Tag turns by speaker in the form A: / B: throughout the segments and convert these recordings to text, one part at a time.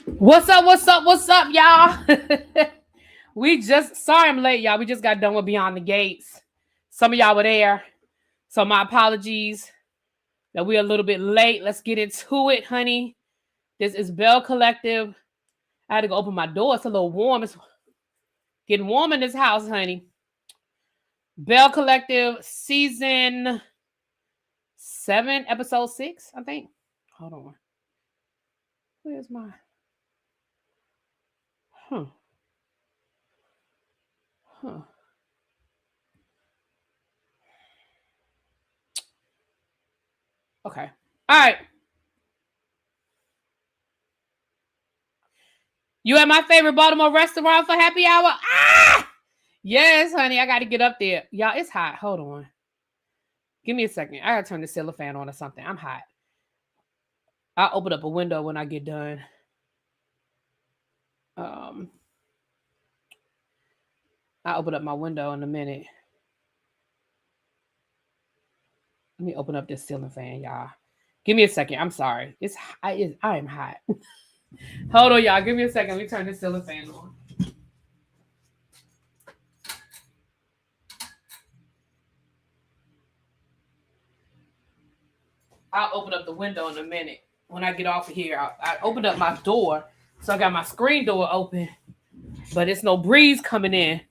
A: What's up? What's up? What's up, y'all? Sorry I'm late, y'all. We just got done with Beyond the Gates. Some of y'all were there. So my apologies that we're a little bit late. Let's get into it, honey. This is Belle Collective. I had to go open my door. It's a little warm. It's getting warm in this house, honey. Belle Collective, season 7, episode 6, I think. Hold on. Where's my... Huh. Okay. All right. You at my favorite Baltimore restaurant for happy hour? Ah! Yes, honey. I got to get up there. Y'all, it's hot. Hold on. Give me a second. I got to turn the ceiling fan on or something. I'm hot. I'll open up a window when I get done. I'll open up my window in a minute. Let me open up this ceiling fan, y'all. Give me a second. I'm sorry. I am hot. Hold on, y'all. Give me a second. Let me turn this ceiling fan on. I'll open up the window in a minute. When I get off of here, I opened up my door. So I got my screen door open. But it's no breeze coming in.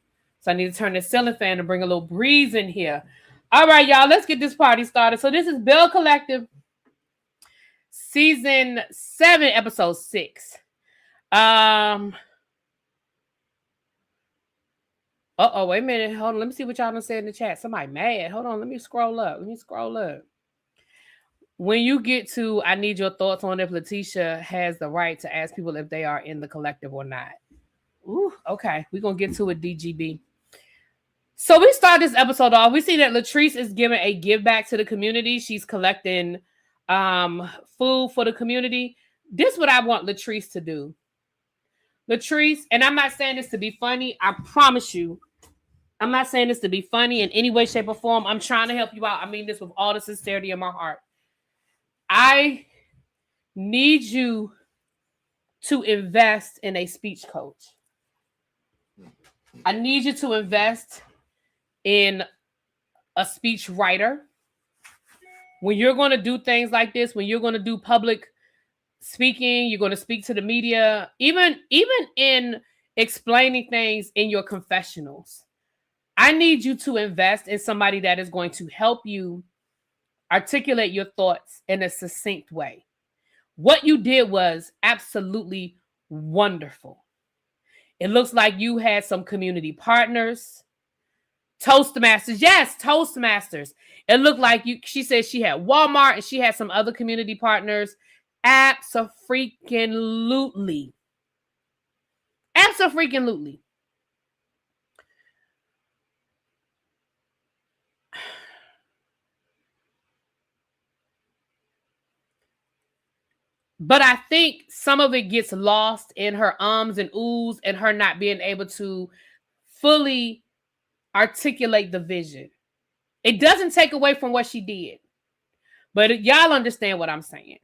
A: So I need to turn the ceiling fan to bring a little breeze in here. All right, y'all. Let's get this party started. So this is Belle Collective. Season 7, episode 6. Uh-oh, wait a minute. Hold on. Let me see what y'all done said in the chat. Somebody mad. Hold on. Let me scroll up. When you get to, I need your thoughts on if Letitia has the right to ask people if they are in the collective or not. Ooh, okay. We're going to get to it, DGB. So we start this episode off. We see that Latrice is giving a give back to the community. She's collecting food for the community. This is what I want Latrice to do. Latrice, and I'm not saying this to be funny. I promise you, I'm not saying this to be funny in any way, shape, or form. I'm trying to help you out. I mean this with all the sincerity in my heart. I need you to invest in a speech coach. I need you to invest in a speech writer. When you're going to do things like this, when you're going to do public speaking, you're going to speak to the media, even in explaining things in your confessionals, I need you to invest in somebody that is going to help you articulate your thoughts in a succinct way. What you did was absolutely wonderful. It looks like you had some community partners. Toastmasters. Yes, Toastmasters. It looked like she said she had Walmart and she had some other community partners. Abso-freaking-lutely. Abso-freaking-lutely. But I think some of it gets lost in her ums and oohs and her not being able to fully articulate the vision. It doesn't take away from what she did. But y'all understand what I'm saying.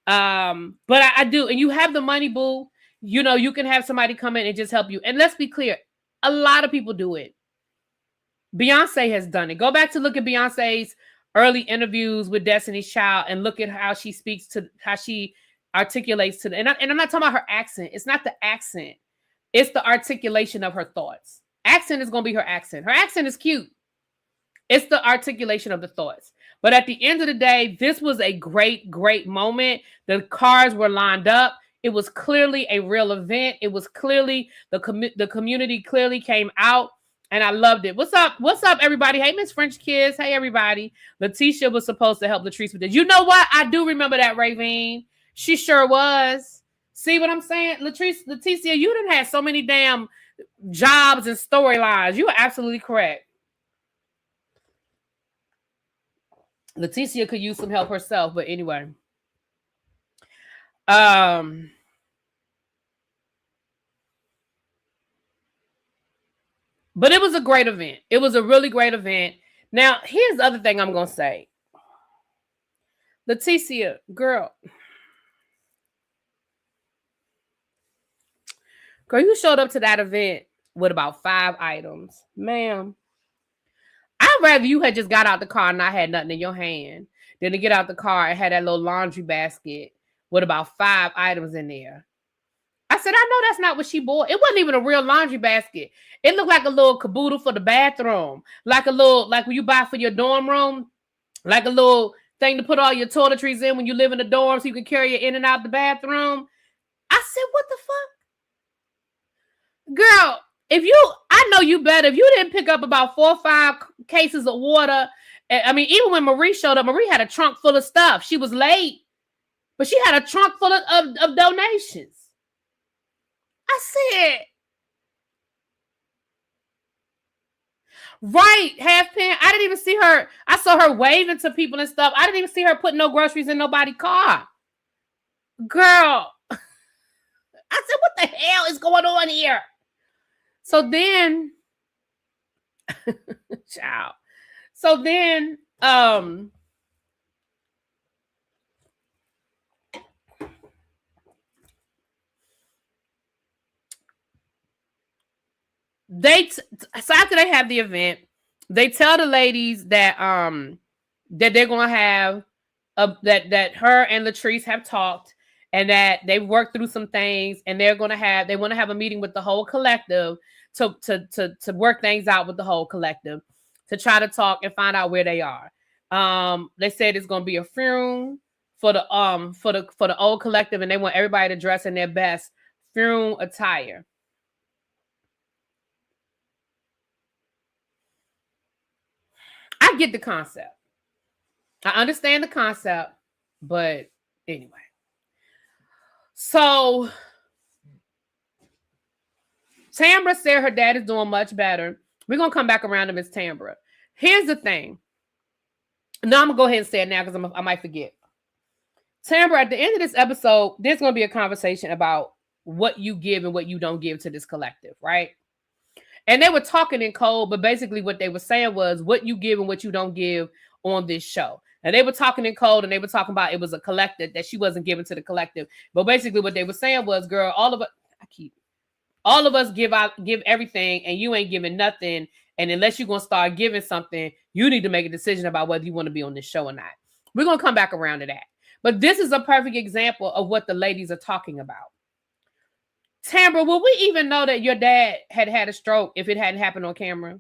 A: But I do. And you have the money, boo. You know, you can have somebody come in and just help you. And let's be clear. A lot of people do it. Beyonce has done it. Go back to look at Beyonce's early interviews with Destiny's Child and look at how she speaks to, how she articulates to, and I'm not talking about her accent. It's not the accent. It's the articulation of her thoughts. Accent is going to be her accent. Her accent is cute. It's the articulation of the thoughts. But at the end of the day, this was a great, great moment. The cars were lined up. It was clearly a real event. It was clearly, the community clearly came out. And I loved it. What's up? What's up, everybody? Hey, Miss French Kids. Hey, everybody. Letitia was supposed to help Latrice with this. You know what? I do remember that, Ravine. She sure was. See what I'm saying? Leticia, you done had so many damn jobs and storylines. You are absolutely correct. Leticia could use some help herself, but anyway. But it was a great event. It was a really great event. Now, here's the other thing I'm going to say. Leticia, girl, Girl, you showed up to that event with about 5 items. Ma'am, I'd rather you had just got out the car and not had nothing in your hand than to get out the car and had that little laundry basket with about 5 items in there. I said, I know that's not what she bought. It wasn't even a real laundry basket. It looked like a little caboodle for the bathroom. Like when you buy for your dorm room, like a little thing to put all your toiletries in when you live in the dorm so you can carry it in and out the bathroom. I said, what the fuck? Girl, I know you better. If you didn't pick up about 4 or 5 cases of water, I mean, even when Marie showed up, Marie had a trunk full of stuff. She was late, but she had a trunk full of donations. I said, right, half pin. I didn't even see her. I saw her waving to people and stuff. I didn't even see her putting no groceries in nobody's car. Girl, I said, what the hell is going on here? So then, child. So then, so after they have the event, they tell the ladies that that they're gonna have that her and Latrice have talked and that they've worked through some things and they want to have a meeting with the whole collective to work things out with the whole collective to try to talk and find out where they are. They said it's gonna be a funeral for the old collective and they want everybody to dress in their best funeral attire. I get the concept. I understand the concept, but anyway. So Tamara said her dad is doing much better. We're going to come back around to Miss Tamara. Here's the thing. No, I'm going to go ahead and say it now because I might forget. Tamara, at the end of this episode, there's going to be a conversation about what you give and what you don't give to this collective, right? And they were talking in code, but basically what they were saying was what you give and what you don't give on this show. And they were talking in code and they were talking about it was a collective that she wasn't giving to the collective. But basically what they were saying was, girl, all of us give everything and you ain't giving nothing. And unless you're going to start giving something, you need to make a decision about whether you want to be on this show or not. We're going to come back around to that. But this is a perfect example of what the ladies are talking about. Tamara, will we even know that your dad had a stroke if it hadn't happened on camera?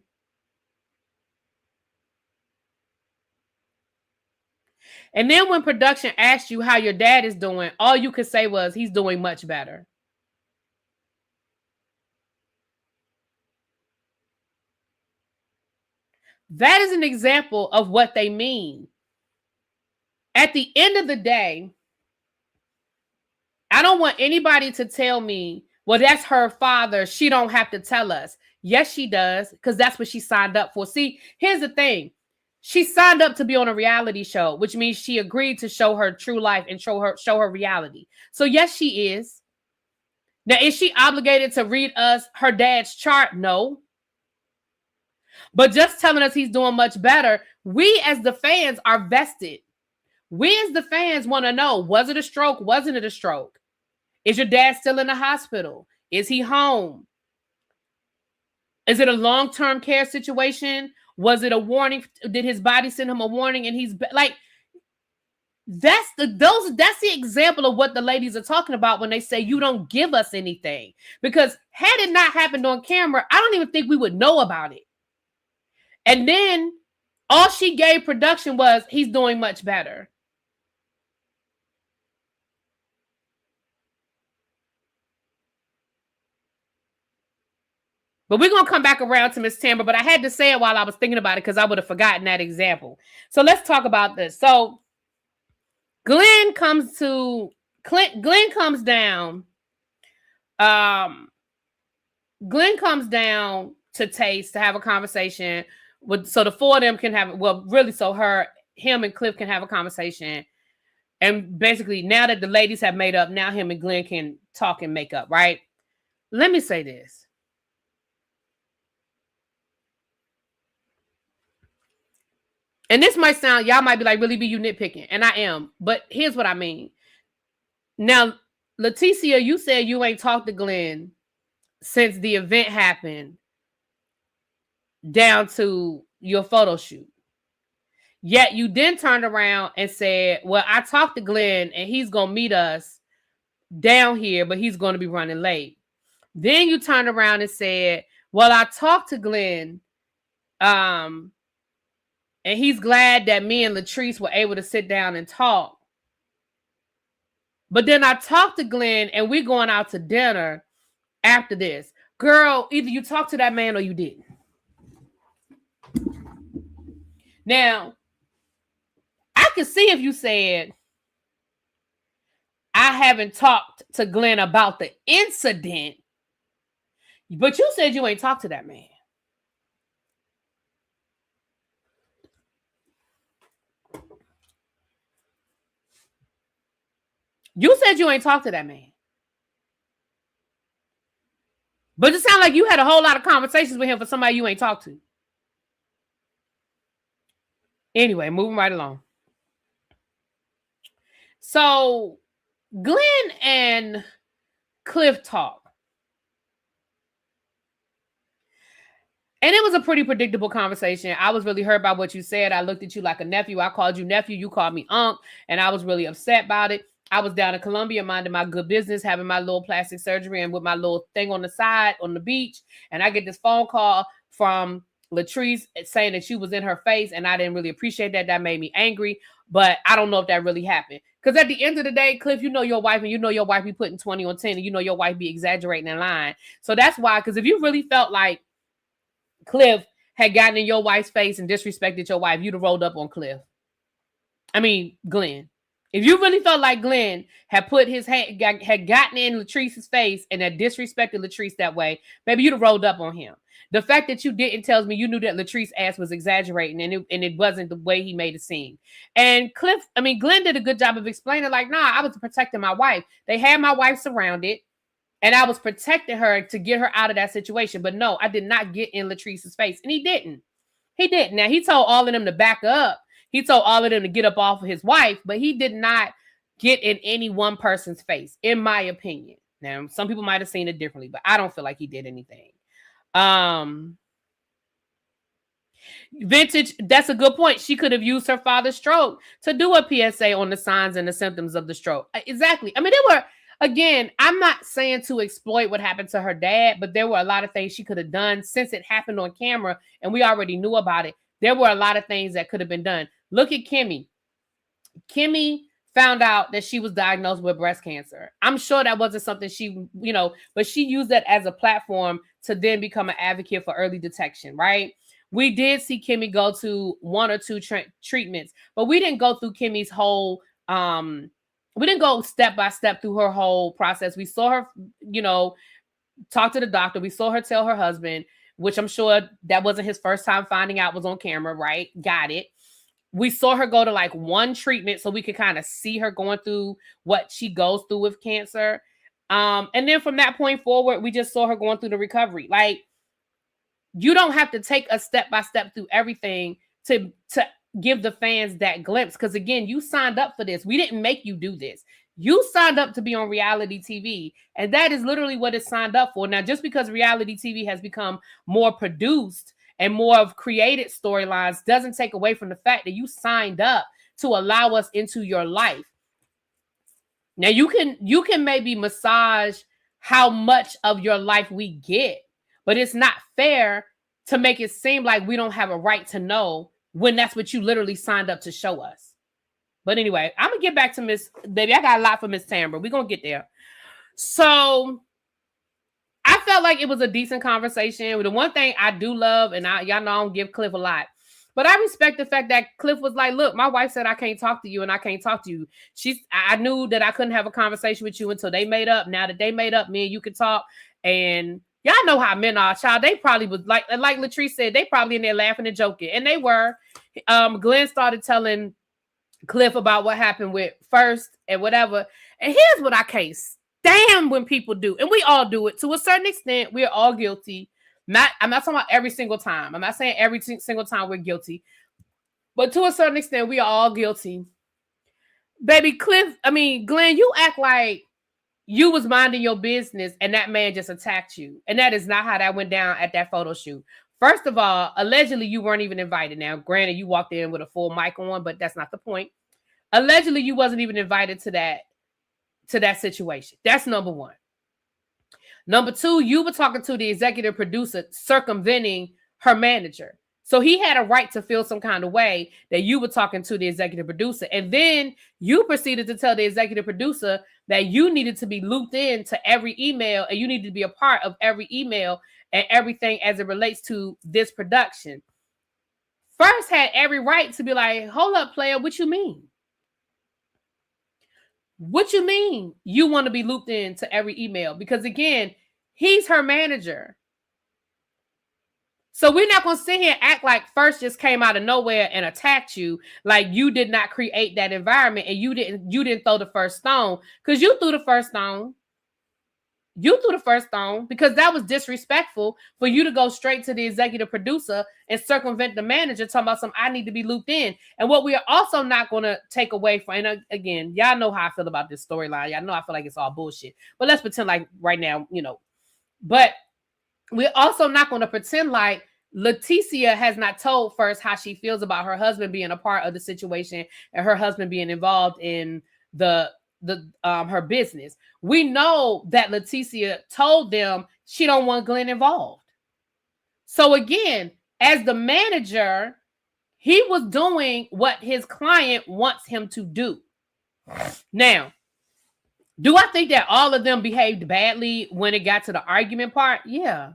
A: And then when production asked you how your dad is doing, all you could say was he's doing much better. That is an example of what they mean. At the end of the day, I don't want anybody to tell me, well, that's her father. She don't have to tell us. Yes, she does, because that's what she signed up for. See, here's the thing. She signed up to be on a reality show, which means she agreed to show her true life and show her reality. So yes, she is. Now, is she obligated to read us her dad's chart? No. But just telling us he's doing much better, we as the fans are vested. We as the fans want to know, was it a stroke? Wasn't it a stroke? Is your dad still in the hospital? Is he home? Is it a long-term care situation? Was it a warning? Did his body send him a warning? And he's like, that's the example of what the ladies are talking about when they say you don't give us anything. Because had it not happened on camera, I don't even think we would know about it. And then all she gave production was he's doing much better. But we're going to come back around to Miss Tamara, but I had to say it while I was thinking about it because I would have forgotten that example. So let's talk about this. So Glenn comes down. Glenn comes down to Taste to have a conversation so the four of them can have, well, really, so him and Cliff can have a conversation. And basically, now that the ladies have made up, now him and Glenn can talk and make up, right? Let me say this. And this might sound, y'all might be like, really be you nitpicking. And I am. But here's what I mean. Now, Leticia, you said you ain't talked to Glenn since the event happened down to your photo shoot. Yet you then turned around and said, well, I talked to Glenn and he's going to meet us down here, but he's going to be running late. Then you turned around and said, well, I talked to Glenn and he's glad that me and Latrice were able to sit down and talk. But then I talked to Glenn and we're going out to dinner after this. Girl, either you talked to that man or you didn't. Now, I can see if you said, I haven't talked to Glenn about the incident, but you said you ain't talked to that man. You said you ain't talked to that man. But it sounds like you had a whole lot of conversations with him for somebody you ain't talked to. Anyway, moving right along. So, Glenn and Cliff talk. And it was a pretty predictable conversation. I was really hurt by what you said. I looked at you like a nephew. I called you nephew. You called me unc. And I was really upset about it. I was down in Colombia minding my good business, having my little plastic surgery and with my little thing on the side on the beach. And I get this phone call from Latrice saying that you was in her face. And I didn't really appreciate that. That made me angry. But I don't know if that really happened. Because at the end of the day, Cliff, you know your wife and you know your wife be putting 20 on 10 and you know your wife be exaggerating and lying. So that's why, because if you really felt like Cliff had gotten in your wife's face and disrespected your wife, you'd have rolled up on Glenn. If you really felt like Glenn had put his hand, had gotten in Latrice's face and had disrespected Latrice that way, baby, you'd have rolled up on him. The fact that you didn't tells me you knew that Latrice's ass was exaggerating and it wasn't the way he made it seem. And Glenn did a good job of explaining, like, nah, I was protecting my wife. They had my wife surrounded and I was protecting her to get her out of that situation. But no, I did not get in Latrice's face. And he didn't. Now, he told all of them to back up. He told all of them to get up off of his wife, but he did not get in any one person's face, in my opinion. Now, some people might have seen it differently, but I don't feel like he did anything. Vintage, that's a good point. She could have used her father's stroke to do a PSA on the signs and the symptoms of the stroke. Exactly. I mean, again, I'm not saying to exploit what happened to her dad, but there were a lot of things she could have done since it happened on camera and we already knew about it. There were a lot of things that could have been done. Look at Kimmy. Kimmy found out that she was diagnosed with breast cancer. I'm sure that wasn't something she, but she used that as a platform to then become an advocate for early detection, right? We did see Kimmy go to one or two treatments, but we didn't go through Kimmy's whole, we didn't go step by step through her whole process. We saw her, talk to the doctor. We saw her tell her husband, which I'm sure that wasn't his first time finding out was on camera, right? Got it. We saw her go to like one treatment so we could kind of see her going through what she goes through with cancer. And then from that point forward, we just saw her going through the recovery. Like, you don't have to take a step by step through everything to give the fans that glimpse. Because again, you signed up for this. We didn't make you do this. You signed up to be on reality TV. And that is literally what it's signed up for. Now, just because reality TV has become more produced and more of created storylines doesn't take away from the fact that you signed up to allow us into your life. Now, you can maybe massage how much of your life we get, but it's not fair to make it seem like we don't have a right to know when that's what you literally signed up to show us. But anyway, I'm going to get back to Miss Baby. I got a lot for Miss Tamara. We're going to get there. So I felt like it was a decent conversation. The one thing I do love, and y'all know I don't give Cliff a lot, but I respect the fact that Cliff was like, look, my wife said I can't talk to you and I can't talk to you. I knew that I couldn't have a conversation with you until they made up. Now that they made up, me and you can talk. And y'all know how men are, child. They probably was like Latrice said, they probably in there laughing and joking. And they were. Glenn started telling Cliff about what happened with First and whatever. And here's what I can't stand when people do. And we all do it to a certain extent. We're all guilty. I'm not talking about every single time. I'm not saying every single time we're guilty. But to a certain extent, we are all guilty. Baby, Glenn, you act like you was minding your business and that man just attacked you. And that is not how that went down at that photo shoot. First of all, allegedly you weren't even invited. Now, granted, you walked in with a full mic on, but that's not the point. Allegedly, you wasn't even invited to that situation. That's number one. Number two, you were talking to the executive producer circumventing her manager. So he had a right to feel some kind of way that you were talking to the executive producer. And then you proceeded to tell the executive producer that you needed to be looped in to every email and you needed to be a part of every email and everything as it relates to this production. First had every right to be like, hold up, player, what you mean? What you mean you want to be looped into every email? Because again, he's her manager. So we're not going to sit here and act like First just came out of nowhere and attacked you, like you did not create that environment and you didn't throw the first stone, because you threw the first stone. You threw the first stone because that was disrespectful for you to go straight to the executive producer and circumvent the manager talking about some, I need to be looped in. And what we are also not going to take away from, and again, y'all know how I feel about this storyline. Y'all know I feel like it's all bullshit. But let's pretend like right now, but we're also not going to pretend like Leticia has not told First how she feels about her husband being a part of the situation and her husband being involved in her business. We know that Leticia told them she don't want Glenn involved. So again, as the manager, he was doing what his client wants him to do. Now, do I think that all of them behaved badly when it got to the argument part? Yeah.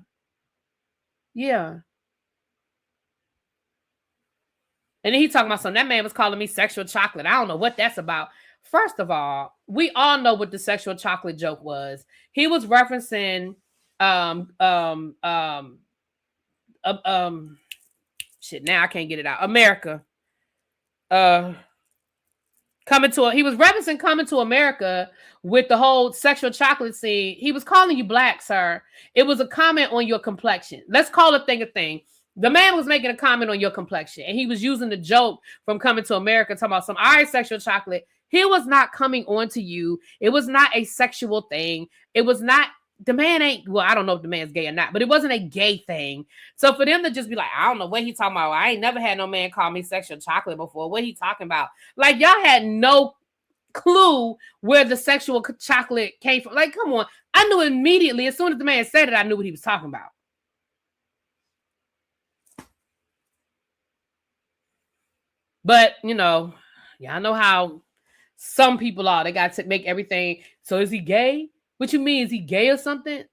A: And then he talking about something. That man was calling me sexual chocolate. I don't know what that's about. First of all, we all know what the sexual chocolate joke was. He was referencing shit. Now I can't get it out. America. He was referencing Coming to America with the whole sexual chocolate scene. He was calling you black, sir. It was a comment on your complexion. Let's call a thing a thing. The man was making a comment on your complexion, and he was using the joke from Coming to America, talking about some, all right, sexual chocolate. He was not coming on to you. It was not a sexual thing. It was not, the man ain't, well, I don't know if the man's gay or not, but it wasn't a gay thing. So for them to just be like, I don't know what he talking about. I ain't never had no man call me sexual chocolate before. What he talking about? Like, y'all had no clue where the sexual chocolate came from. Like, come on. I knew immediately, as soon as the man said it, I knew what he was talking about. But, y'all know how some people are. They got to make everything. So is he gay? What you mean? Is he gay or something?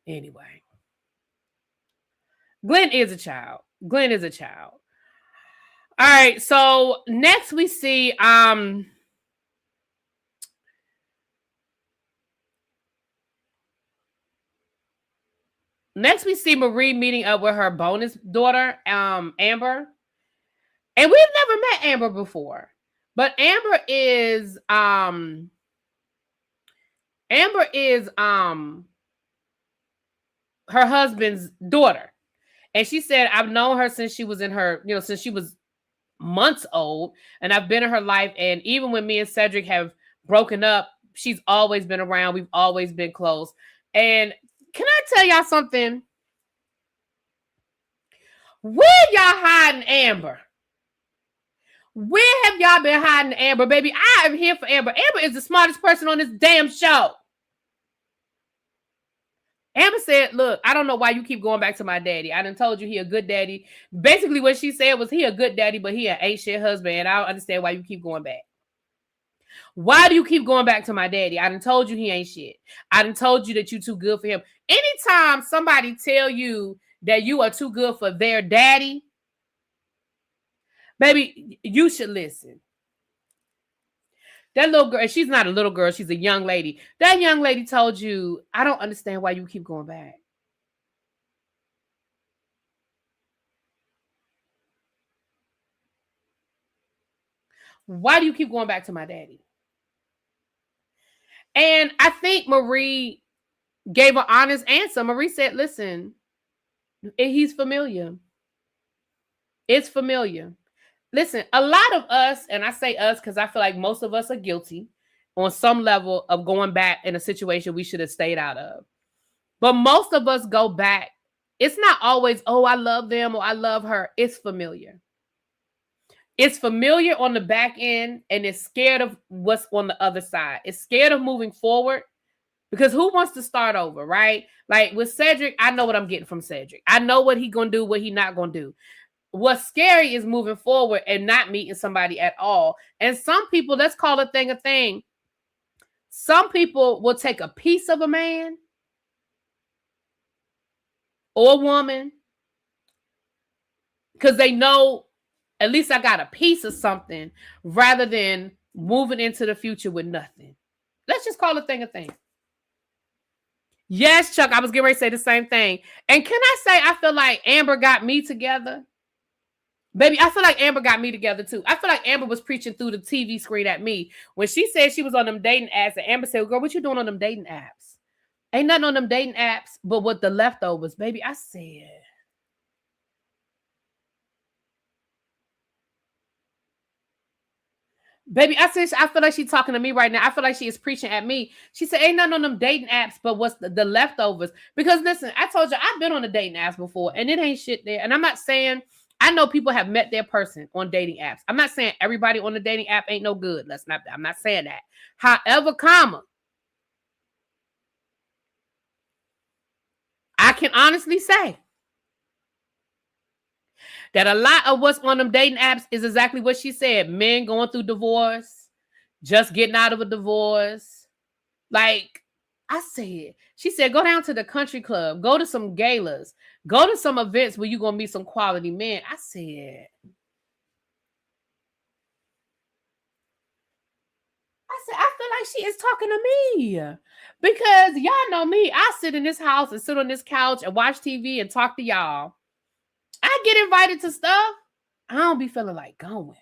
A: Anyway. Glenn is a child. All right. So next we see, Marie meeting up with her bonus daughter, Amber. And we've never met Amber before, but Amber is her husband's daughter. And she said, I've known her since she was since she was months old, and I've been in her life. And even when me and Cedric have broken up, she's always been around. We've always been close. And can I tell y'all something? Where y'all hiding Amber? Where have y'all been hiding Amber, baby? I am here for Amber. Amber is the smartest person on this damn show. Amber said, look, I don't know why you keep going back to my daddy. I done told you he a good daddy. Basically what she said was he a good daddy, but he an ain't shit husband. And I don't understand why you keep going back. Why do you keep going back to my daddy? I done told you he ain't shit. I done told you that you too good for him. Anytime somebody tell you that you are too good for their daddy, baby, you should listen. That little girl, she's not a little girl, she's a young lady. That young lady told you, I don't understand why you keep going back. Why do you keep going back to my daddy? And I think Marie gave an honest answer. Marie said, listen, he's familiar. It's familiar. Listen, a lot of us, and I say us because I feel like most of us are guilty on some level of going back in a situation we should have stayed out of. But most of us go back. It's not always, oh, I love them or I love her. It's familiar. It's familiar on the back end, and it's scared of what's on the other side. It's scared of moving forward because who wants to start over, right? Like with Cedric, I know what I'm getting from Cedric. I know what he gonna do, what he not gonna do. What's scary is moving forward and not meeting somebody at all. And some people, let's call a thing a thing. Some people will take a piece of a man or a woman because they know at least I got a piece of something rather than moving into the future with nothing. Let's just call a thing a thing. Yes, Chuck, I was getting ready to say the same thing. And can I say I feel like Amber got me together? Baby, I feel like Amber got me together too. I feel like Amber was preaching through the TV screen at me when she said she was on them dating apps, and Amber said, girl, what you doing on them dating apps? Ain't nothing on them dating apps but what the leftovers, baby. I said, baby, I said, I feel like she's talking to me right now. I feel like she is preaching at me. She said, ain't nothing on them dating apps but what's the leftovers. Because listen, I told you, I've been on the dating apps before, and it ain't shit there. And I'm not saying, I know people have met their person on dating apps. I'm not saying everybody on the dating app ain't no good. I'm not saying that. However, I can honestly say that a lot of what's on them dating apps is exactly what she said. Men going through divorce, just getting out of a divorce. Like I said, she said, go down to the country club, go to some galas, go to some events where you're going to meet some quality men. I said, I feel like she is talking to me because y'all know me. I sit in this house and sit on this couch and watch TV and talk to y'all. I get invited to stuff. I don't be feeling like going.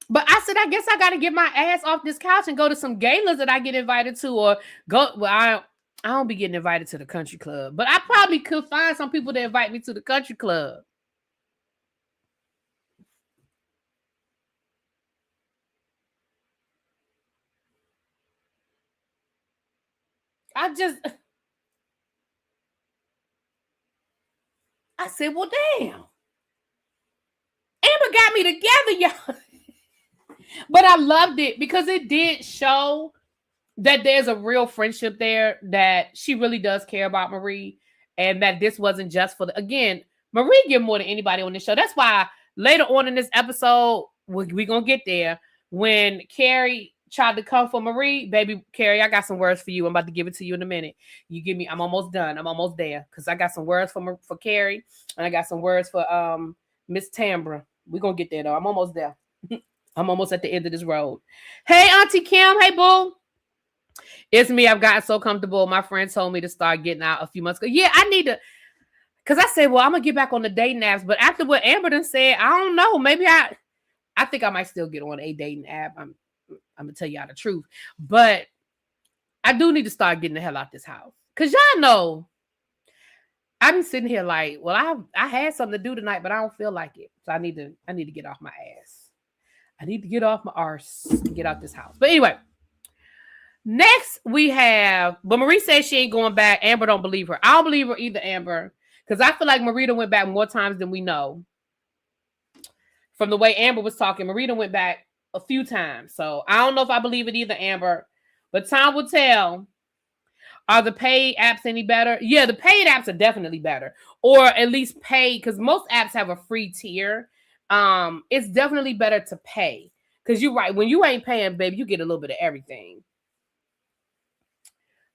A: But I said, I guess I got to get my ass off this couch and go to some galas that I get invited to, or go. Well, I don't be getting invited to the country club, but I probably could find some people to invite me to the country club. I said, well, damn. Amber got me together, y'all. But I loved it because it did show that there's a real friendship there, that she really does care about Marie, and that this wasn't just for the, again, Marie give more than anybody on this show. That's why later on in this episode, we're going to get there, when Carrie tried to come for Marie, baby, Carrie, I got some words for you. I'm about to give it to you in a minute. You give me, I'm almost done. I'm almost there because I got some words for Carrie, and I got some words for Miss Tamara. We're going to get there though. I'm almost there. I'm almost at the end of this road. Hey, Auntie Kim. Hey, boo. It's me. I've gotten so comfortable. My friend told me to start getting out a few months ago. Yeah, I need to. Because I said, well, I'm going to get back on the dating apps. But after what Amber done said, I don't know. Maybe I think I might still get on a dating app. I'm going to tell y'all the truth. But I do need to start getting the hell out this house. Because y'all know, I've been sitting here like, well, I had something to do tonight, but I don't feel like it. So I need to get off my ass. I need to get off my arse and get out this house. But anyway, next we have, but Marie says she ain't going back. Amber don't believe her. I don't believe her either, Amber, because I feel like Marita went back more times than we know. From the way Amber was talking, Marita went back a few times. So I don't know if I believe it either, Amber, but time will tell. Are the paid apps any better? Yeah, the paid apps are definitely better, or at least paid, because most apps have a free tier. It's definitely better to pay, because you're right, when you ain't paying, baby, you get a little bit of everything.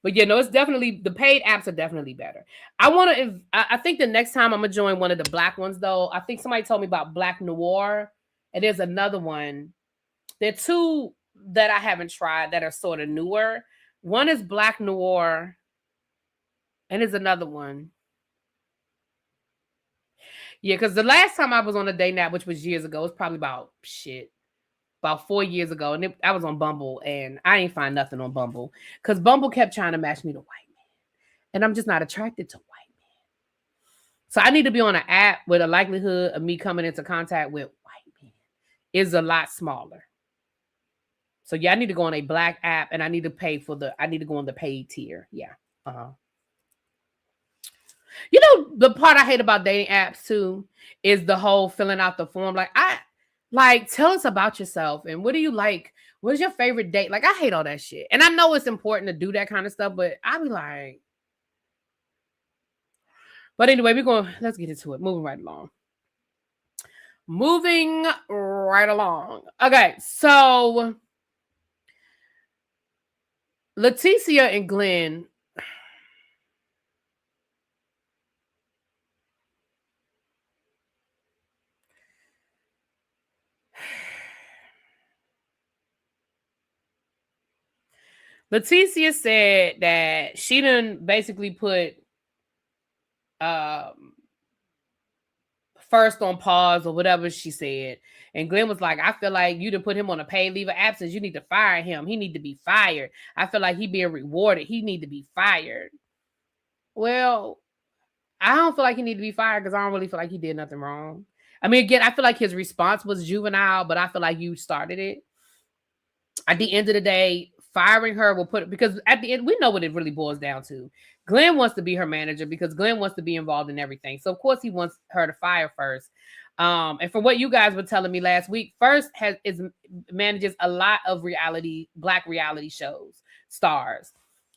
A: But yeah, no, it's definitely, the paid apps are definitely better. I think the next time I'm gonna join one of the black ones though. I think somebody told me about Black Noir, and there's another one. There are two that I haven't tried that are sort of newer. One is Black Noir, and there's another one. Yeah, because the last time I was on a dating app, which was years ago, it was probably about 4 years ago, and I was on Bumble, and I ain't find nothing on Bumble because Bumble kept trying to match me to white men, and I'm just not attracted to white men. So I need to be on an app where the likelihood of me coming into contact with white men is a lot smaller. So yeah, I need to go on a black app, and I need to pay for I need to go on the paid tier. Yeah. You know, the part I hate about dating apps too is the whole filling out the form. Like, tell us about yourself and what do you like? What's your favorite date? Like, I hate all that shit. And I know it's important to do that kind of stuff, but I be like, but anyway, let's get into it. Moving right along. Okay, so Leticia and Glenn. Leticia said that she done basically put first on pause or whatever she said. And Glenn was like, I feel like you done put him on a paid leave of absence. You need to fire him. He need to be fired. I feel like he being rewarded. He need to be fired. Well, I don't feel like he need to be fired because I don't really feel like he did nothing wrong. I mean, again, I feel like his response was juvenile, but I feel like you started it. At the end of the day, firing her will because at the end, we know what it really boils down to. Glenn wants to be her manager because Glenn wants to be involved in everything. So of course he wants her to fire first. And from what you guys were telling me last week, First manages a lot of black reality shows, stars.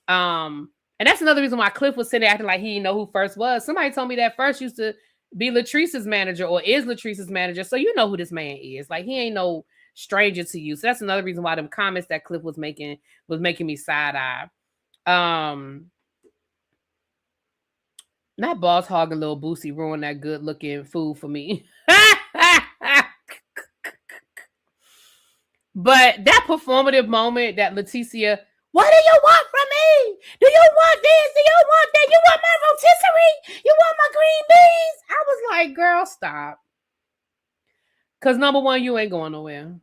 A: And that's another reason why Cliff was sitting acting like he didn't know who First was. Somebody told me that First used to be Latrice's manager or is Latrice's manager. So you know who this man is. Like, he ain't no stranger to you. So that's another reason why them comments that Cliff was making me side eye. Not Boss Hog and Lil Boosie ruined that good looking food for me. But that performative moment that Leticia, what do you want from me? Do you want this? Do you want that? You want my rotisserie? You want my green beans? I was like, girl, stop. Because number one, you ain't going nowhere.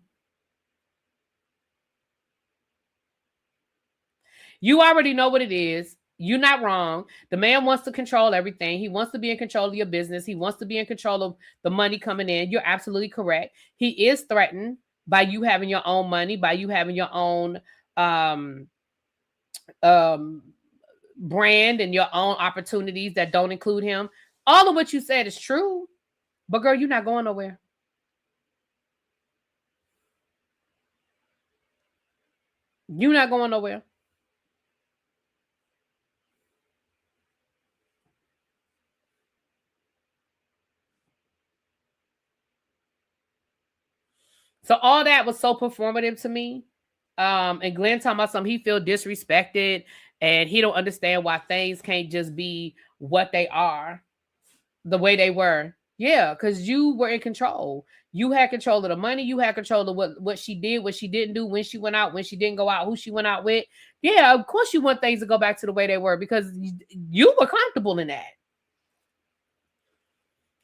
A: You already know what it is. You're not wrong. The man wants to control everything. He wants to be in control of your business. He wants to be in control of the money coming in. You're absolutely correct. He is threatened by you having your own money, by you having your own brand and your own opportunities that don't include him. All of what you said is true. But girl, you're not going nowhere. You're not going nowhere. So all that was so performative to me. And Glenn talking about something, he feel disrespected and he don't understand why things can't just be what they are, the way they were. Yeah, because you were in control. You had control of the money. You had control of what she did, what she didn't do, when she went out, when she didn't go out, who she went out with. Yeah, of course you want things to go back to the way they were because you were comfortable in that.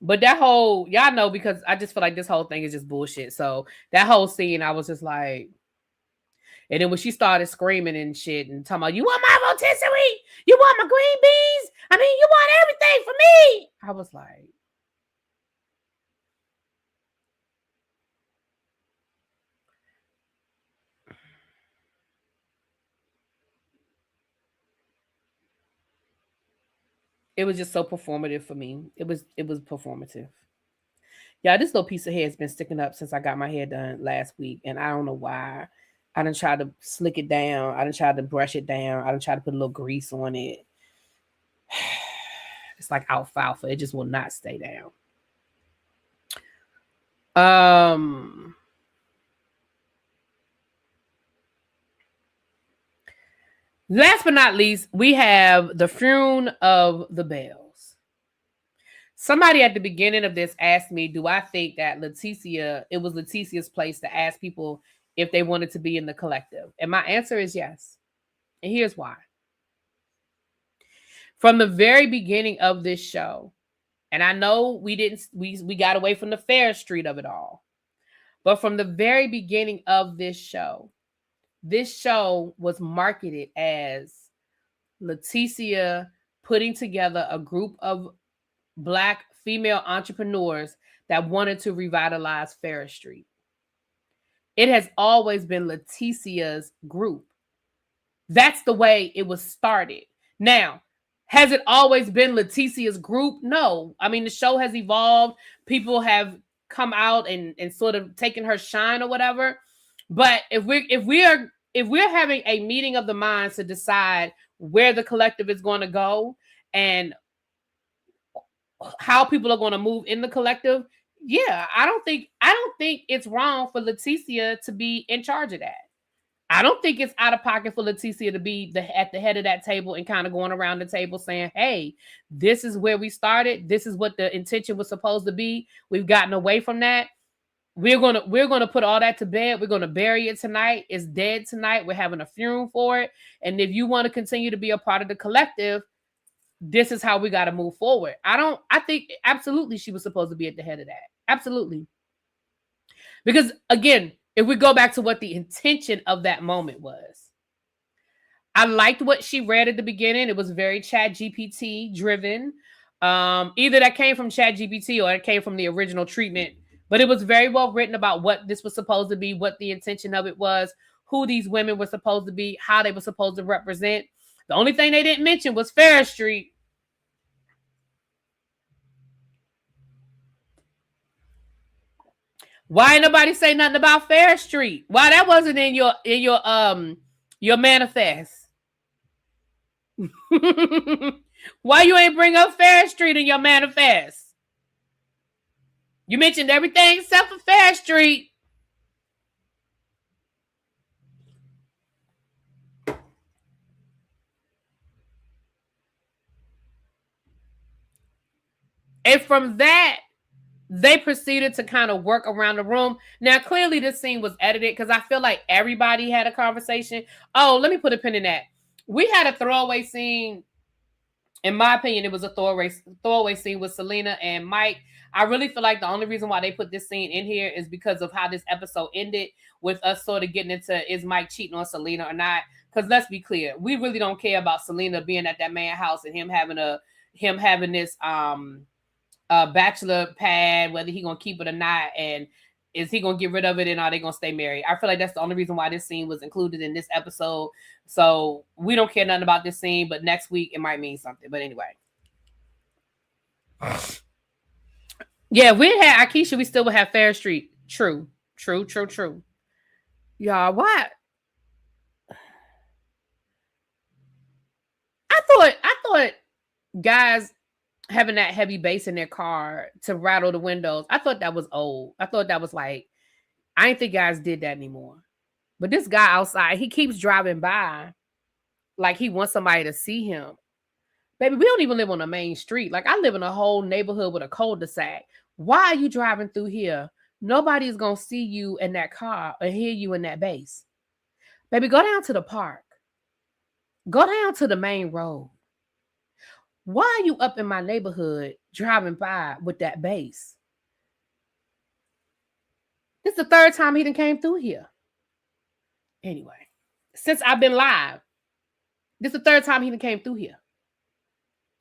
A: But that whole, y'all know, because I just feel like this whole thing is just bullshit. So that whole scene, I was just like, and then when she started screaming and shit and talking about, you want my rotisserie? You want my green beans? I mean, you want everything for me? I was like, it was just so performative for me. It was performative. Yeah, this little piece of hair has been sticking up since I got my hair done last week, and I don't know why. I done tried to slick it down. I done tried to brush it down. I done tried to put a little grease on it. It's like alfalfa. It just will not stay down. Last but not least, we have the funeral of the Bells. Somebody at the beginning of this asked me, do I think that it was Leticia's place to ask people if they wanted to be in the collective? And my answer is yes. And here's why. From the very beginning of this show, and I know we got away from the fair street of it all, but from the very beginning of this show was marketed as Leticia putting together a group of Black female entrepreneurs that wanted to revitalize Ferris Street. It has always been Leticia's group. That's the way it was started. Now, has it always been Leticia's group? No. I mean, the show has evolved. People have come out and sort of taken her shine or whatever. But if we're having a meeting of the minds to decide where the collective is going to go and how people are going to move in the collective, yeah, I don't think it's wrong for Leticia to be in charge of that. I don't think it's out of pocket for Leticia to be at the head of that table and kind of going around the table saying, hey, this is where we started. This is what the intention was supposed to be. We've gotten away from that. We're gonna put all that to bed. We're gonna bury it tonight. It's dead tonight. We're having a funeral for it. And if you want to continue to be a part of the collective, this is how we got to move forward. I think absolutely she was supposed to be at the head of that. Absolutely. Because again, if we go back to what the intention of that moment was, I liked what she read at the beginning. It was very ChatGPT driven. Either that came from ChatGPT or it came from the original treatment, but it was very well written about what this was supposed to be, what the intention of it was, who these women were supposed to be, how they were supposed to represent. The only thing they didn't mention was Ferris Street. Why ain't nobody say nothing about Ferris Street? Why that wasn't in your manifest? Why you ain't bring up Ferris Street in your manifest? You mentioned everything except for Ferris Street. And from that, they proceeded to kind of work around the room. Now, clearly this scene was edited because I feel like everybody had a conversation. Oh, let me put a pin in that. We had a throwaway scene. In my opinion, it was a throwaway scene with Selena and Mike. I really feel like the only reason why they put this scene in here is because of how this episode ended with us sort of getting into, is Mike cheating on Selena or not? Because let's be clear, we really don't care about Selena being at that man's house and him having this bachelor pad, whether he gonna keep it or not, and is he gonna get rid of it and are they gonna stay married? I feel like that's the only reason why this scene was included in this episode. So we don't care nothing about this scene, but next week it might mean something. But anyway, yeah, we had Akeisha, we still would have Ferris Street. True. Y'all, what? I thought guys having that heavy bass in their car to rattle the windows, I thought that was old. I thought that was like, I didn't think guys did that anymore. But this guy outside, he keeps driving by like he wants somebody to see him. Baby, we don't even live on a main street. Like, I live in a whole neighborhood with a cul-de-sac. Why are you driving through here? Nobody's going to see you in that car or hear you in that bass. Baby, go down to the park. Go down to the main road. Why are you up in my neighborhood driving by with that bass? This is the third time he done came through here. Anyway, since I've been live, this is the third time he done came through here.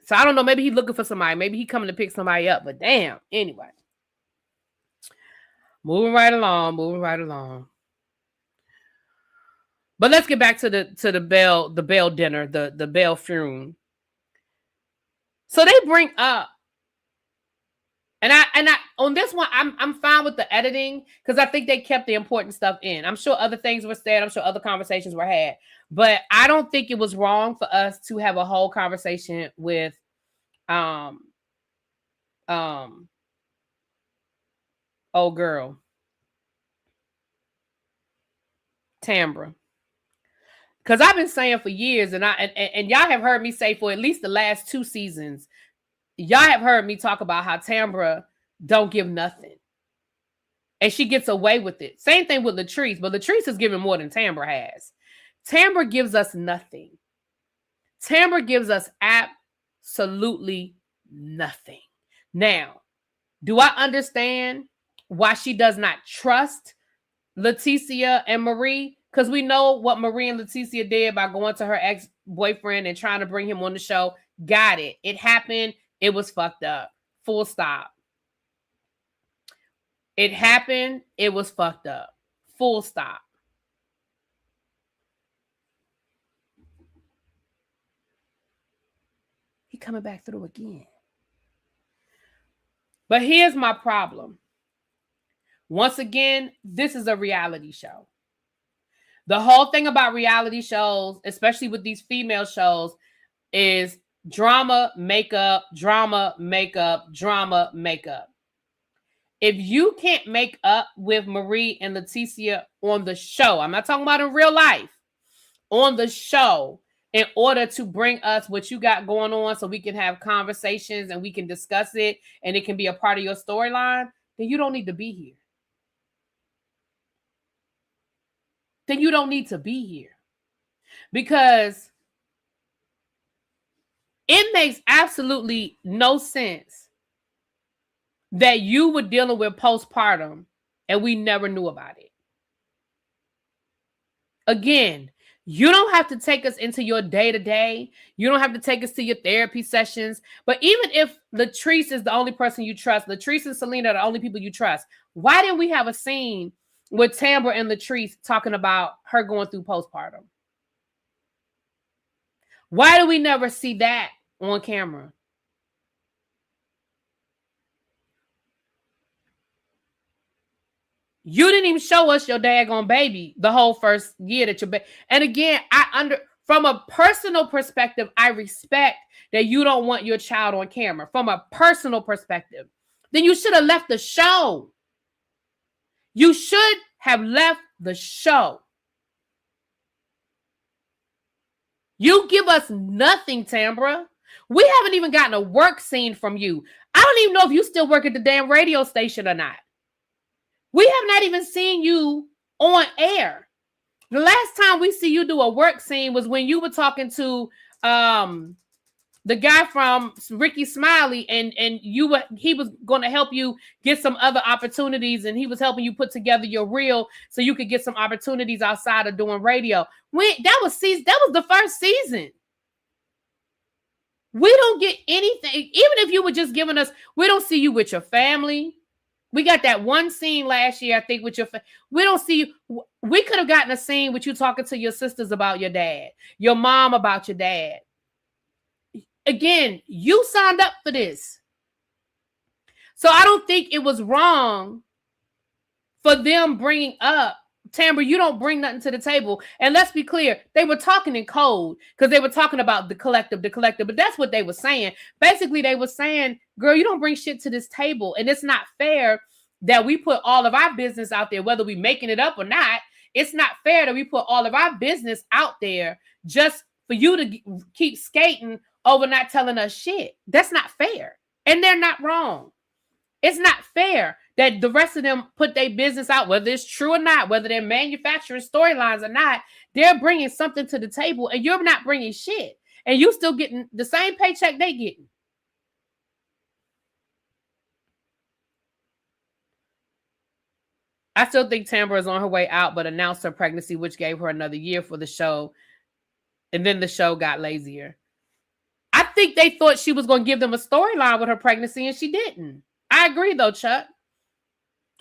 A: So I don't know, maybe he's looking for somebody. Maybe he coming to pick somebody up, but damn. Anyway. Moving right along. But let's get back to the Belle dinner, the Belle funeral. So they bring up, and I on this one, I'm fine with the editing because I think they kept the important stuff in. I'm sure other things were said. I'm sure other conversations were had, but I don't think it was wrong for us to have a whole conversation with, old girl, Tamara. Because I've been saying for years, and y'all have heard me say for at least the last 2 seasons, y'all have heard me talk about how Tamara don't give nothing. And she gets away with it. Same thing with Latrice, but Latrice is giving more than Tamara has. Tamara gives us nothing. Tamara gives us absolutely nothing. Now, do I understand why she does not trust Leticia and Marie? Because we know what Marie and Leticia did by going to her ex-boyfriend and trying to bring him on the show. Got it. It happened. It was fucked up. Full stop. It happened. It was fucked up. Full stop. He coming back through again. But here's my problem. Once again, this is a reality show. The whole thing about reality shows, especially with these female shows, is drama, makeup, drama, makeup, drama, makeup. If you can't make up with Marie and Leticia on the show, I'm not talking about in real life, on the show, in order to bring us what you got going on so we can have conversations and we can discuss it and it can be a part of your storyline, then you don't need to be here. Then you don't need to be here. Because it makes absolutely no sense that you were dealing with postpartum and we never knew about it. Again, you don't have to take us into your day-to-day. You don't have to take us to your therapy sessions. But even if Latrice is the only person you trust, Latrice and Selena are the only people you trust, why didn't we have a scene with Tamara and Latrice talking about her going through postpartum? Why do we never see that on camera? You didn't even show us your daggone baby the whole first year that your baby. And again, from a personal perspective, I respect that you don't want your child on camera. From a personal perspective, then you should have left the show. You should have left the show. You give us nothing, Tamara. We haven't even gotten a work scene from you. I don't even know if you still work at the damn radio station or not. We have not even seen you on air. The last time we see you do a work scene was when you were talking to the guy from Ricky Smiley, and he was going to help you get some other opportunities, and he was helping you put together your reel so you could get some opportunities outside of doing radio. That was the first season. We don't get anything, even if you were just giving us. We don't see you with your family. We got that one scene last year, I think, with your we don't see you. We could have gotten a scene with you talking to your sisters about your dad, your mom about your dad. Again, you signed up for this. So I don't think it was wrong for them bringing up, Tamara, you don't bring nothing to the table. And let's be clear, they were talking in code because they were talking about the collective, but that's what they were saying. Basically, they were saying, girl, you don't bring shit to this table. And it's not fair that we put all of our business out there, whether we making it up or not. It's not fair that we put all of our business out there just for you to keep skating over not telling us shit. That's not fair. And they're not wrong. It's not fair that the rest of them put their business out, whether it's true or not, whether they're manufacturing storylines or not. They're bringing something to the table and you're not bringing shit. And you still getting the same paycheck they getting. I still think Tamara is on her way out, but announced her pregnancy, which gave her another year for the show. And then the show got lazier. I think they thought she was going to give them a storyline with her pregnancy, and she didn't. I agree, though, Chuck.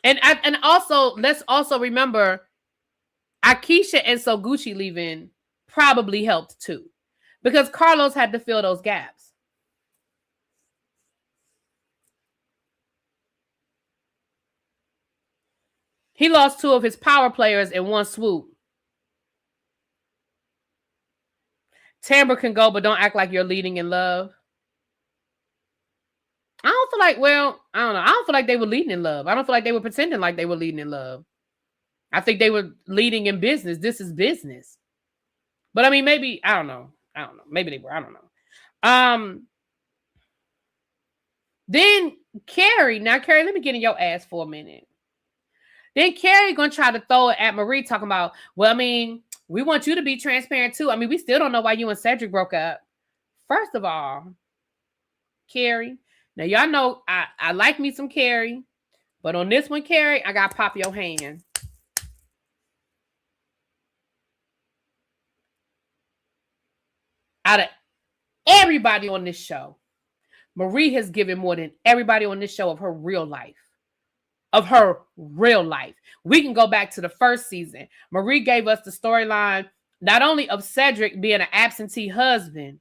A: And also, let's also remember, Akeisha and Soguchi leaving probably helped, too. Because Carlos had to fill those gaps. He lost 2 of his power players in one swoop. Tamara can go, but don't act like you're leading in love. I don't feel like, I don't know. I don't feel like they were leading in love. I don't feel like they were pretending like they were leading in love. I think they were leading in business. This is business. But I mean, maybe, I don't know. Maybe they were. I don't know. Then Carrie. Now, Carrie, let me get in your ass for a minute. Then Carrie going to try to throw it at Marie, talking about, well, I mean, we want you to be transparent too. I mean, we still don't know why you and Cedric broke up. First of all, Carrie, now y'all know I like me some Carrie, but on this one, Carrie, I got to pop your hand. Out of everybody on this show, Marie has given more than everybody on this show of her real life. Of her real life. We can go back to the first season. Marie gave us the storyline not only of Cedric being an absentee husband,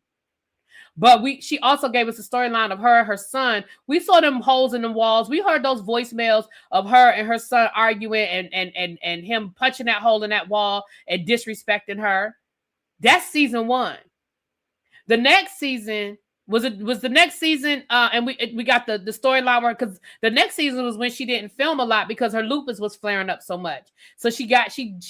A: but she also gave us the storyline of her and her son. We saw them holes in the walls. We heard those voicemails of her and her son arguing and him punching that hole in that wall and disrespecting her. That's season 1. The next season was the next season, and we got the storyline where, because the next season was when she didn't film a lot because her lupus was flaring up so much. So she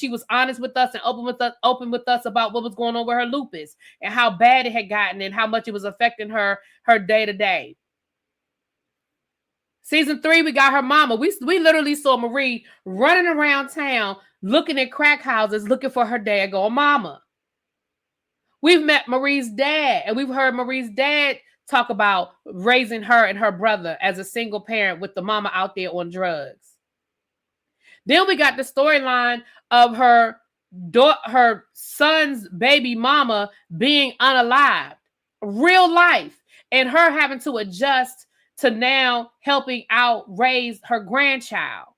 A: was honest with us and open with us about what was going on with her lupus and how bad it had gotten and how much it was affecting her day to day. Season 3, we got her mama. We literally saw Marie running around town looking at crack houses looking for her daggone mama. We've met Marie's dad, and we've heard Marie's dad talk about raising her and her brother as a single parent with the mama out there on drugs. Then we got the storyline of her son's baby mama being unalived, real life, and her having to adjust to now helping out raise her grandchild.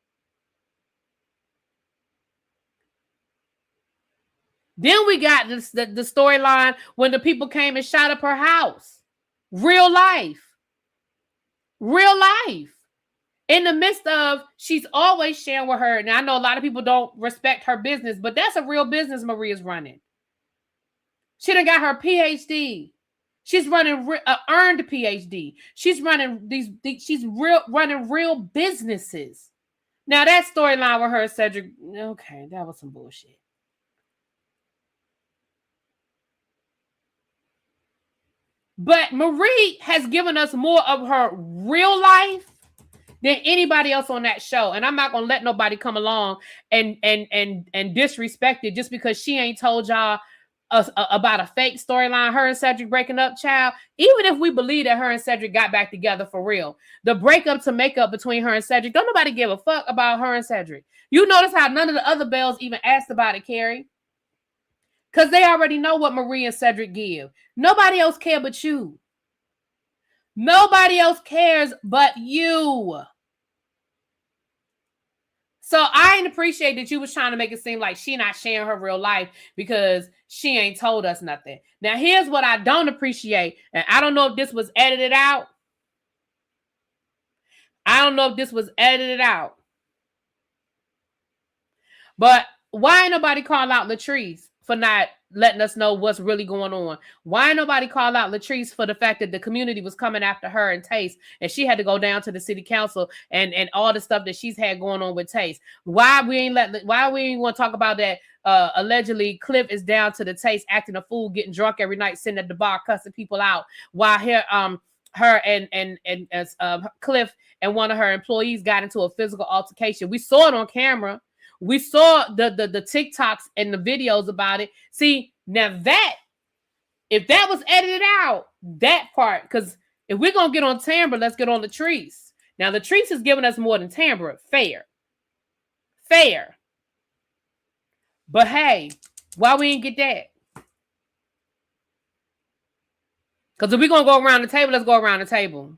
A: Then we got the storyline when the people came and shot up her house. Real life. Real life. In the midst of, she's always sharing with her. Now, I know a lot of people don't respect her business, but that's a real business Maria's running. She done got her PhD. She's running earned PhD. She's running running real businesses. Now, that storyline with her and Cedric, okay, that was some bullshit. But Marie has given us more of her real life than anybody else on that show. And I'm not going to let nobody come along and disrespect it just because she ain't told y'all about a fake storyline, her and Cedric breaking up, child. Even if we believe that her and Cedric got back together for real, the breakup to make up between her and Cedric, don't nobody give a fuck about her and Cedric. You notice how none of the other Belles even asked about it, Carrie? Because they already know what Marie and Cedric give. Nobody else cares but you. Nobody else cares but you. So I didn't appreciate that you was trying to make it seem like she not sharing her real life because she ain't told us nothing. Now, here's what I don't appreciate. And I don't know if this was edited out. But why ain't nobody call out Latrice for not letting us know what's really going on? Why ain't nobody call out Latrice for the fact that the community was coming after her and Taste, and she had to go down to the city council and all the stuff that she's had going on with Taste? Why we ain't want to talk about that? Allegedly, Cliff is down to the Taste, acting a fool, getting drunk every night, sitting at the bar, cussing people out, while her and Cliff and one of her employees got into a physical altercation. We saw it on camera. We saw the TikToks and the videos about it. See, now that, if that was edited out, that part, because if we're going to get on Tamara, let's get on Latrice. Now, Latrice has given us more than Tamara. Fair. But hey, why we ain't get that? Because if we're going to go around the table, let's go around the table.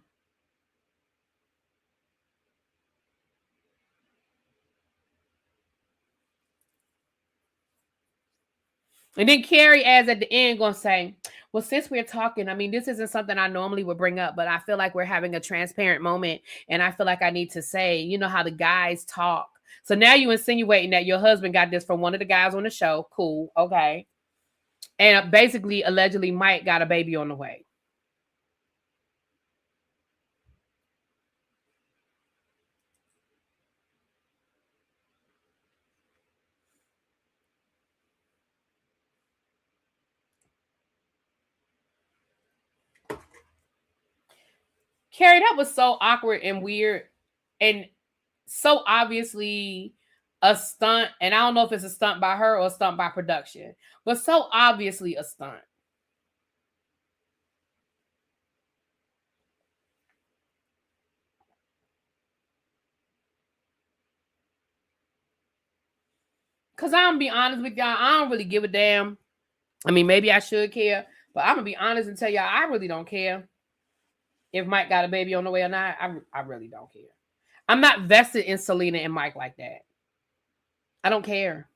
A: And then Carrie adds at the end, going to say, well, since we're talking, I mean, this isn't something I normally would bring up, but I feel like we're having a transparent moment. And I feel like I need to say, you know how the guys talk. So now you insinuating that your husband got this from one of the guys on the show. Cool. Okay. And basically, allegedly, Mike got a baby on the way. Carrie, that was so awkward and weird and so obviously a stunt. And I don't know if it's a stunt by her or a stunt by production, but so obviously a stunt. Because I'm going to be honest with y'all, I don't really give a damn. I mean, maybe I should care, but I'm going to be honest and tell y'all, I really don't care. if Mike got a baby on the way or not. I really don't care. I'm not vested in Selena and Mike like that. I don't care.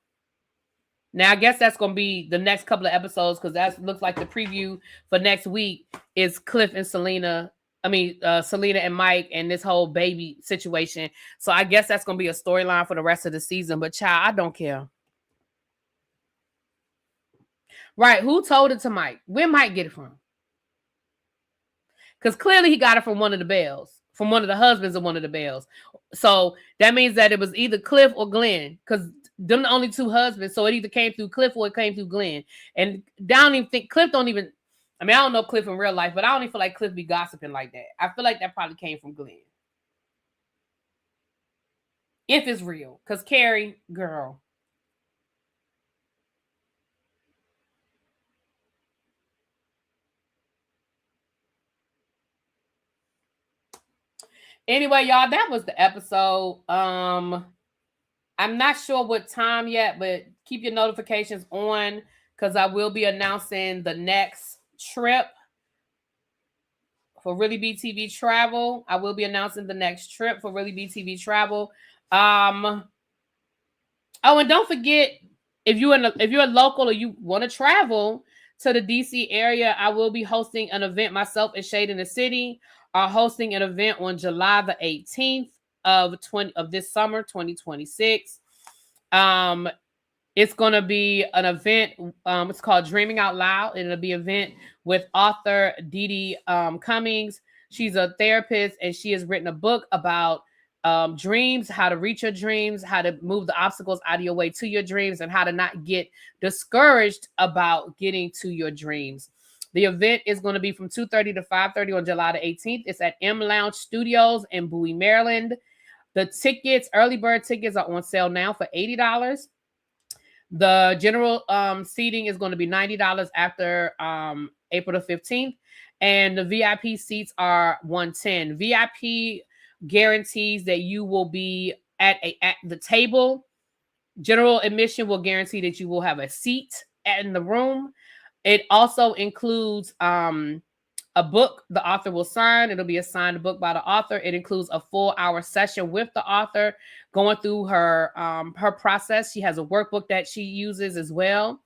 A: Now I guess that's gonna be the next couple of episodes because that looks like the preview for next week is Cliff and Selena. Selena and Mike and this whole baby situation. So I guess that's gonna be a storyline for the rest of the season. But child, I don't care. Right? Who told it to Mike? Where Mike get it from? Because clearly he got it from one of the Bells, from one of the husbands of one of the Bells. So that means that it was either Cliff or Glenn, because them the only two husbands. So it either came through Cliff or it came through Glenn. And I don't even think Cliff don't even. I mean, I don't know Cliff in real life, but I don't even feel like Cliff be gossiping like that. I feel like that probably came from Glenn. If it's real. Because Carrie, girl. Anyway, y'all, that was the episode. I'm not sure what time yet, but keep your notifications on because I will be announcing the next trip for ReallyBTV Travel. I will be announcing the next trip for ReallyBTV Travel. Oh, and don't forget, if you're local or you want to travel to the DC area, I will be hosting an event. Myself and Shade in the City are hosting an event on July the 18th of this summer, 2026. It's going to be an event. It's called Dreaming Out Loud. It'll be an event with author Dee Cummings. She's a therapist, and she has written a book about dreams, how to reach your dreams, how to move the obstacles out of your way to your dreams, and how to not get discouraged about getting to your dreams. The event is going to be from 2:30 to 5:30 on July the 18th. It's at M Lounge Studios in Bowie, Maryland. The tickets, early bird tickets, are on sale now for $80. The general seating is going to be $90 after April the 15th. And the VIP seats are $110. VIP guarantees that you will be at the table. General admission will guarantee that you will have a seat in the room. It also includes a book the author will sign. It'll be a signed book by the author. It includes a 4-hour session with the author going through her process. She has a workbook that she uses as well.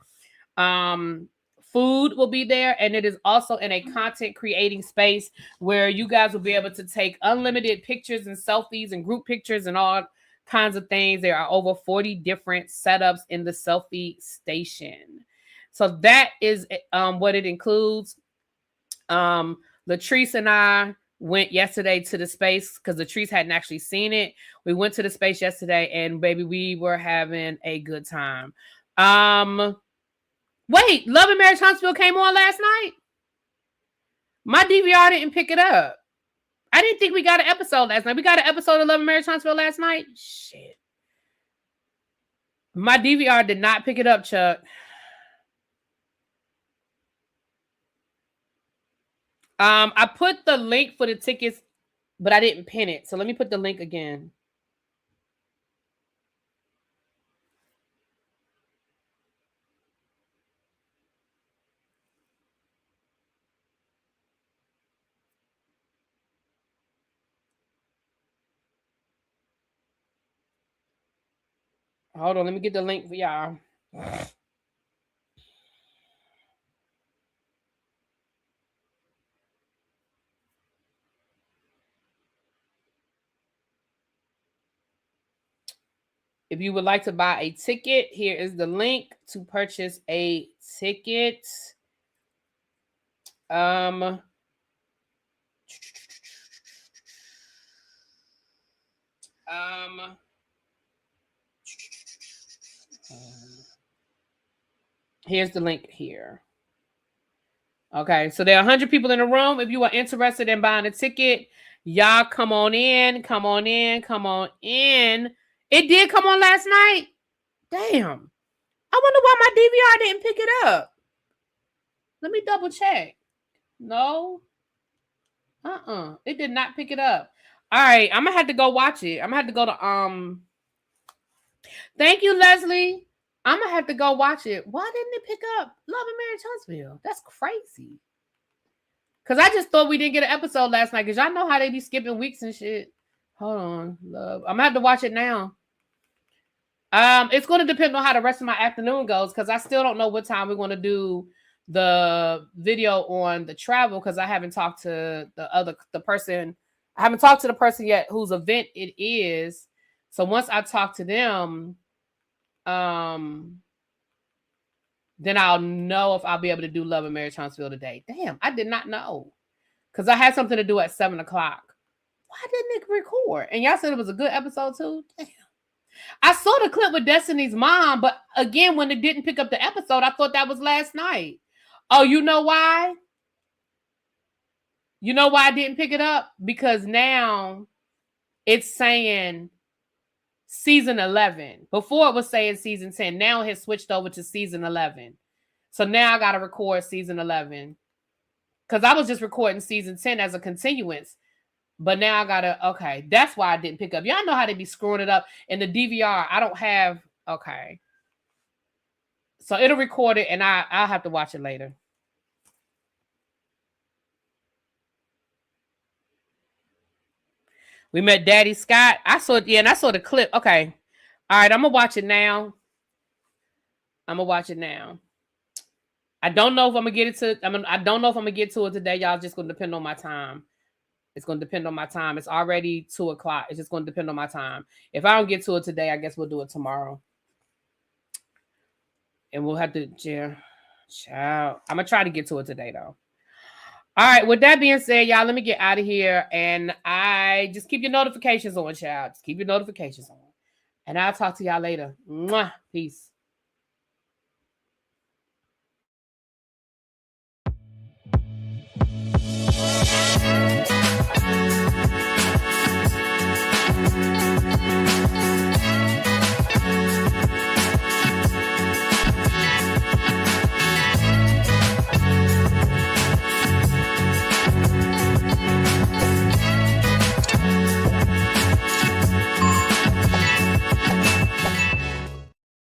A: Food will be there, and it is also in a content creating space where you guys will be able to take unlimited pictures and selfies and group pictures and all kinds of things. There are over 40 different setups in the selfie station. So that is what it includes. Latrice and I went yesterday to the space because Latrice hadn't actually seen it. We went to the space yesterday, and baby, we were having a good time. Wait, Love and Marriage Huntsville came on last night? My DVR didn't pick it up. I didn't think we got an episode last night. We got an episode of Love and Marriage Huntsville last night? Shit. My DVR did not pick it up, Chuck. I put the link for the tickets, but I didn't pin it. So let me put the link again. Hold on, let me get the link for y'all. If you would like to buy a ticket, here is the link to purchase a ticket. Here's the link here. Okay, so there are 100 people in the room. If you are interested in buying a ticket, y'all come on in, come on in, come on in. It did come on last night? Damn. I wonder why my DVR didn't pick it up. Let me double check. No. It did not pick it up. All right, I'm gonna have to go watch it. I'm gonna have to go to Thank you, Leslie. I'm gonna have to go watch it. Why didn't it pick up Love and Marriage Huntsville? That's crazy. Because I just thought we didn't get an episode last night. Because y'all know how they be skipping weeks and shit. Hold on, love. I'm going to have to watch it now. It's going to depend on how the rest of my afternoon goes. Because I still don't know what time we're going to do the video on the travel. Because I haven't talked to the person. I haven't talked to the person yet whose event it is. So once I talk to them, then I'll know if I'll be able to do Love and Marriage Huntsville today. Damn, I did not know. Because I had something to do at 7 o'clock. Why didn't it record? And y'all said it was a good episode too? Damn. I saw the clip with Destiny's mom, but again, when it didn't pick up the episode, I thought that was last night. Oh, you know why? You know why I didn't pick it up? Because now it's saying season 11. Before it was saying season 10. Now it has switched over to season 11. So now I got to record season 11. Because I was just recording season 10 as a continuance. But now I got to, okay. That's why I didn't pick up. Y'all know how they be screwing it up. In the DVR, I don't have, okay. So it'll record it and I'll have to watch it later. We met Daddy Scott. I saw the clip. Okay. All right, I'm going to watch it now. I don't know if I'm going to get it to, I don't know if I'm going to get to it today. Y'all, just going to depend on my time. It's going to depend on my time. It's already 2 o'clock. It's just going to depend on my time. If I don't get to it today, I guess we'll do it tomorrow. And we'll have to, child. I'm going to try to get to it today, though. All right, with that being said, y'all, let me get out of here. And I just keep your notifications on, child. Just keep your notifications on. And I'll talk to y'all later. Mwah. Peace.